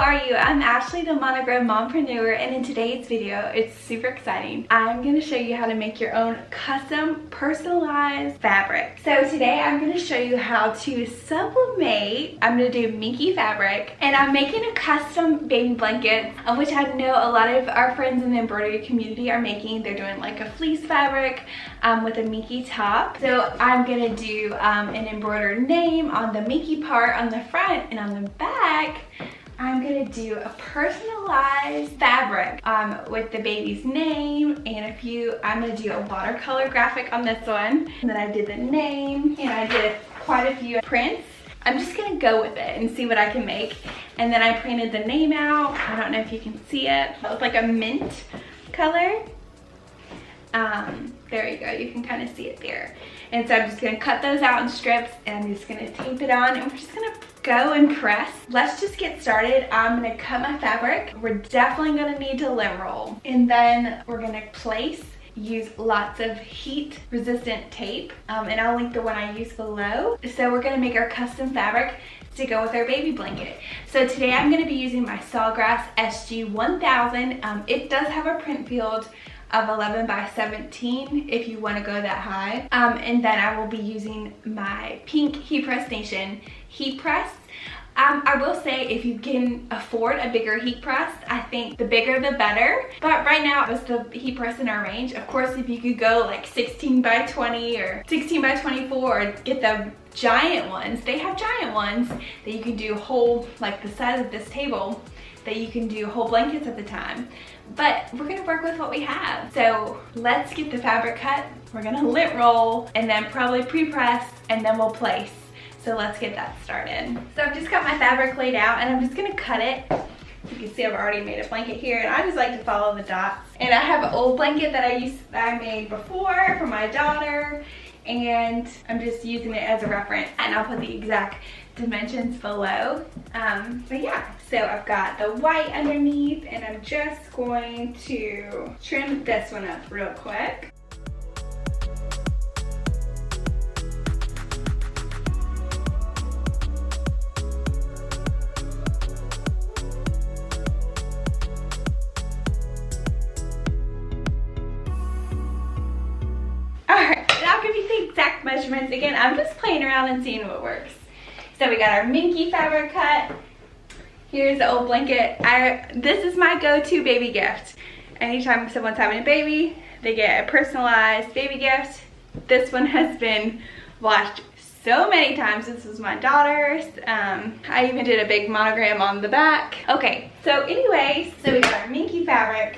are you? I'm Ashley, the monogram mompreneur, and in today's video, it's super exciting. I'm gonna show you how to make your own custom personalized fabric. So today I'm gonna show you how to sublimate. I'm gonna do Minky fabric, and I'm making a custom baby blanket, of which I know a lot of our friends in the embroidery community are making. They're doing like a fleece fabric with a Minky top. So I'm gonna do an embroidered name on the Minky part on the front, and on the back, I'm gonna do a personalized fabric with the baby's name and I'm gonna do a watercolor graphic on this one. And then I did the name and I did quite a few prints. I'm just gonna go with it and see what I can make. And then I printed the name out. I don't know if you can see it. It was like a mint color. There you go, you can kind of see it there. And so I'm just gonna cut those out in strips and I'm just gonna tape it on, and we're just gonna go and press. Let's just get started. I'm gonna cut my fabric. We're definitely gonna need to lint roll. And then we're gonna use lots of heat resistant tape. And I'll link the one I use below. So we're gonna make our custom fabric to go with our baby blanket. So today I'm gonna be using my Sawgrass SG1000. It does have a print field of 11 by 17 if you want to go that high. And then I will be using my pink Heat Press Nation heat press. I will say, if you can afford a bigger heat press, I think the bigger the better. But right now it's the heat press in our range. Of course, if you could go like 16 by 20 or 16 by 24 or get the giant ones, they have giant ones that you can do whole, like the size of this table, that you can do whole blankets at the time. But we're gonna work with what we have. So let's get the fabric cut. We're gonna lint roll and then probably pre-press, and then we'll place. So let's get that started. So I've just got my fabric laid out and I'm just gonna cut it. You can see I've already made a blanket here, and I just like to follow the dots. And I have an old blanket that I made before for my daughter, and I'm just using it as a reference, and I'll put the exact dimensions below. But yeah, so I've got the white underneath, and I'm just going to trim this one up real quick. Alright, I'll give you the exact measurements. Again, I'm just playing around and seeing what works. So we got our Minky fabric cut. Here's the old blanket. This is my go-to baby gift. Anytime someone's having a baby, they get a personalized baby gift. This one has been washed so many times. This was my daughter's. I even did a big monogram on the back. Okay, so anyways, so we got our Minky fabric.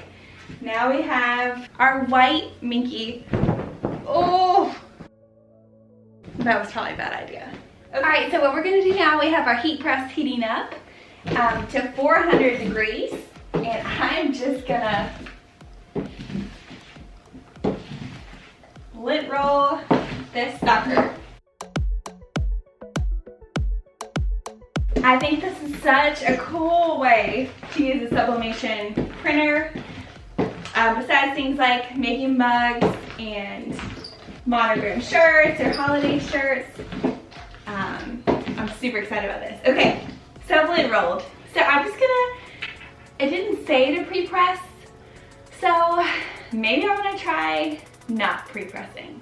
Now we have our white Minky. Oh, that was probably a bad idea. Okay. All right, so what we're gonna do now, we have our heat press heating up to 400 degrees, and I'm just gonna lint roll this sucker. I think this is such a cool way to use a sublimation printer. Besides things like making mugs and monogram shirts or holiday shirts. I'm super excited about this. Okay, so lint rolled. So I'm just gonna, it didn't say to pre-press, so maybe I'm gonna try not pre-pressing.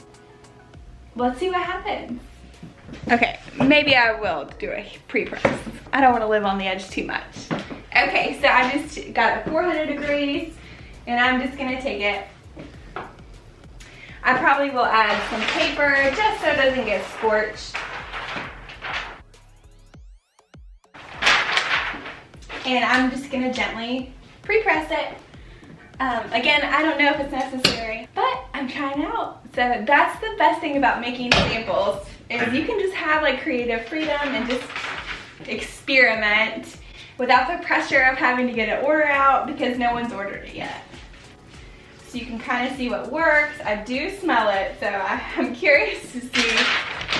Let's see what happens. Okay, maybe I will do a pre-press. I don't want to live on the edge too much. Okay, so I just got it 400 degrees, and I'm just gonna take it. I probably will add some paper just so it doesn't get scorched. And I'm just gonna gently pre-press it. Again, I don't know if it's necessary, but I'm trying out. So that's the best thing about making samples, is you can just have like creative freedom and just experiment without the pressure of having to get an order out because no one's ordered it yet. So you can kind of see what works. I do smell it, so I'm curious to see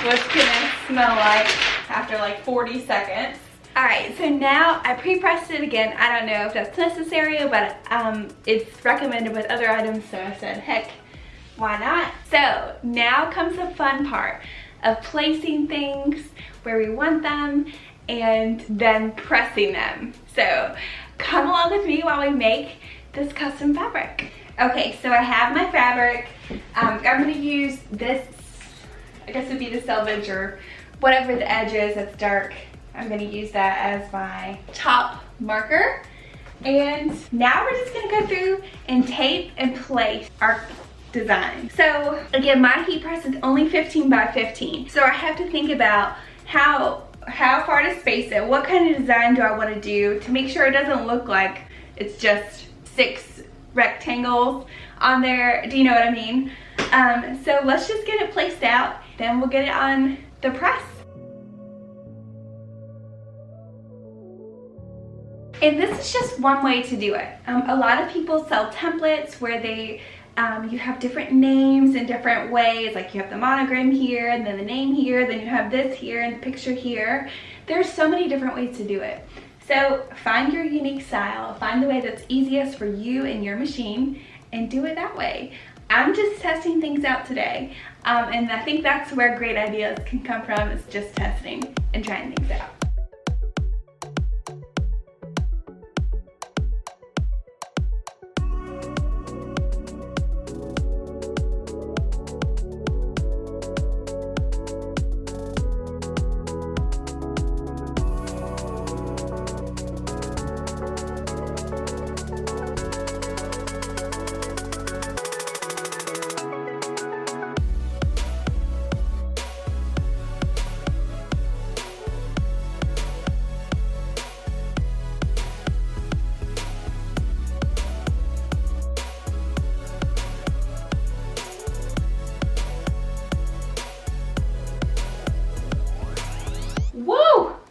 what's gonna smell like after like 40 seconds. All right, so now I pre-pressed it again. I don't know if that's necessary, but it's recommended with other items, so I said, heck, why not? So now comes the fun part of placing things where we want them and then pressing them. So come along with me while we make this custom fabric. Okay, so I have my fabric. I'm gonna use this, I guess it would be the selvage or whatever the edge is that's dark. I'm gonna use that as my top marker. And now we're just gonna go through and tape and place our design. So again, my heat press is only 15 by 15. So I have to think about how far to space it, what kind of design do I want to do to make sure it doesn't look like it's just 6 rectangles on there. Do you know what I mean? So let's just get it placed out, then we'll get it on the press. And this is just one way to do it. A lot of people sell templates where they you have different names in different ways, like you have the monogram here and then the name here, then you have this here and the picture here. There's so many different ways to do it. So find your unique style, find the way that's easiest for you and your machine, and do it that way. I'm just testing things out today, and I think that's where great ideas can come from, is just testing and trying things out.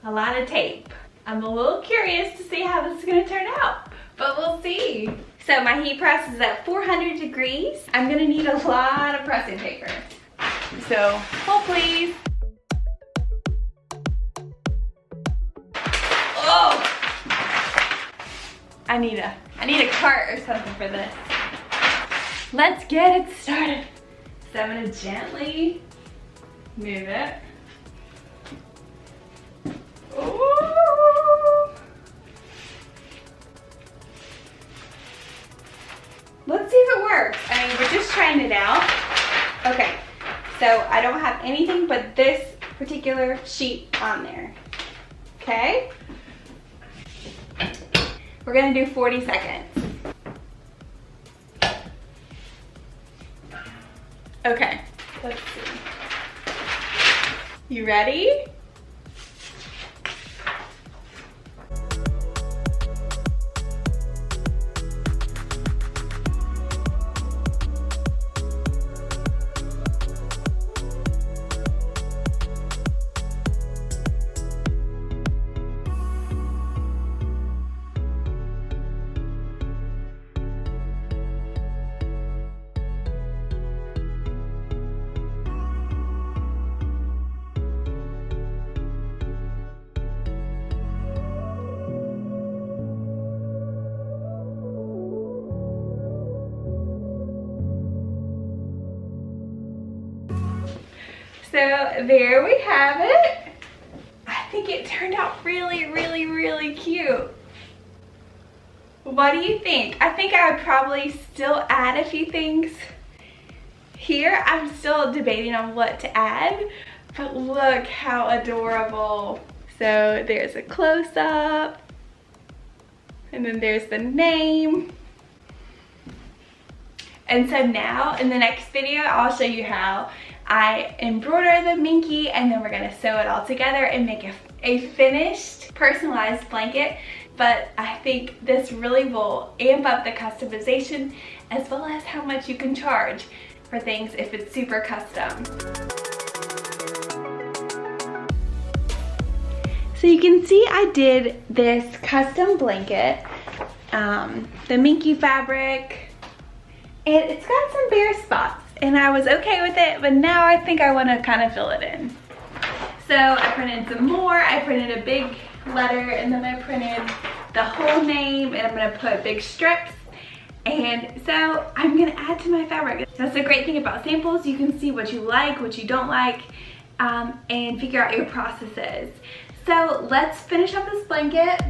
A lot of tape. I'm a little curious to see how this is gonna turn out, but we'll see. So my heat press is at 400 degrees. I'm gonna need a lot of pressing paper. So hold please. Oh! I need a cart or something for this. Let's get it started. So I'm gonna gently move it. Ooh. Let's see if it works. I mean, we're just trying it out. Okay, so I don't have anything but this particular sheet on there. Okay? We're gonna do 40 seconds. Okay, let's see. You ready? So there we have it. I think it turned out really, really, really cute. What do you think? I think I would probably still add a few things here. I'm still debating on what to add, but look how adorable. So there's a close-up, and then there's the name. And so now in the next video, I'll show you how I embroider the Minky, and then we're gonna sew it all together and make a finished, personalized blanket. But I think this really will amp up the customization, as well as how much you can charge for things if it's super custom. So you can see I did this custom blanket, the Minky fabric, and it's got some bare spots. And I was okay with it, but now I think I want to kind of fill it in. So I printed some more. I printed a big letter, and then I printed the whole name, and I'm going to put big strips. And so I'm going to add to my fabric. That's the great thing about samples. You can see what you like, what you don't like, and figure out your processes. So let's finish up this blanket.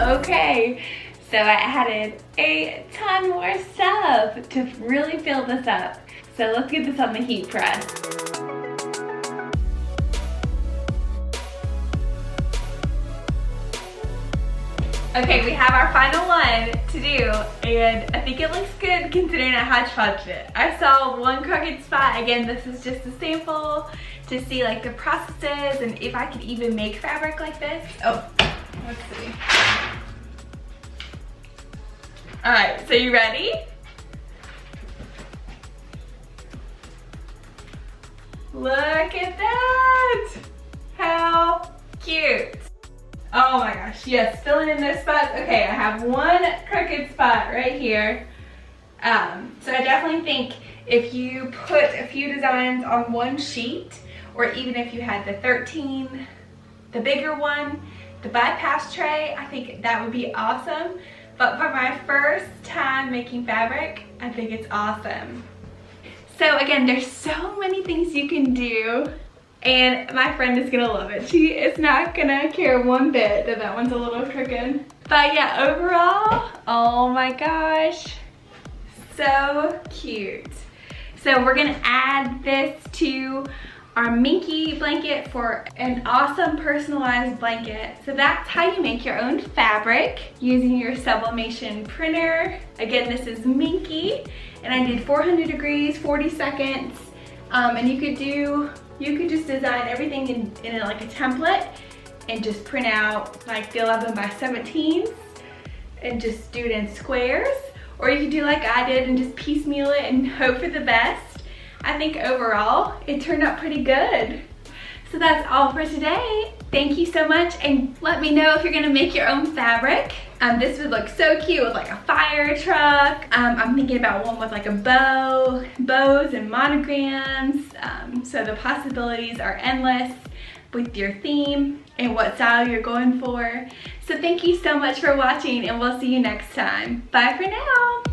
Okay, so I added a ton more stuff to really fill this up. So let's get this on the heat press. Okay, we have our final one to do, and I think it looks good considering I hodgepodged it. I saw one crooked spot. Again, this is just a sample to see like the processes and if I could even make fabric like this. Oh, let's see. All right, so you ready? Look at that! How cute! Oh my gosh, yes, filling in those spots. Okay, I have one crooked spot right here. So I definitely think if you put a few designs on one sheet, or even if you had the 13, the bigger one, the bypass tray, I think that would be awesome. But for my first time making fabric, I think it's awesome. So again, there's so many things you can do, and my friend is gonna love it. She is not gonna care one bit that that one's a little crooked. But yeah, overall, oh my gosh, so cute. So we're gonna add this to our Minky blanket for an awesome personalized blanket. So that's how you make your own fabric using your Sublimation printer. Again, this is Minky, and I did 400 degrees, 40 seconds. And you could just design everything in like a template and just print out like the 11 by 17s and just do it in squares. Or you could do like I did and just piecemeal it and hope for the best. I think overall, it turned out pretty good. So that's all for today. Thank you so much, and let me know if you're gonna make your own fabric. This would look so cute with like a fire truck. I'm thinking about one with like a bows and monograms. So the possibilities are endless with your theme and what style you're going for. So thank you so much for watching, and we'll see you next time. Bye for now.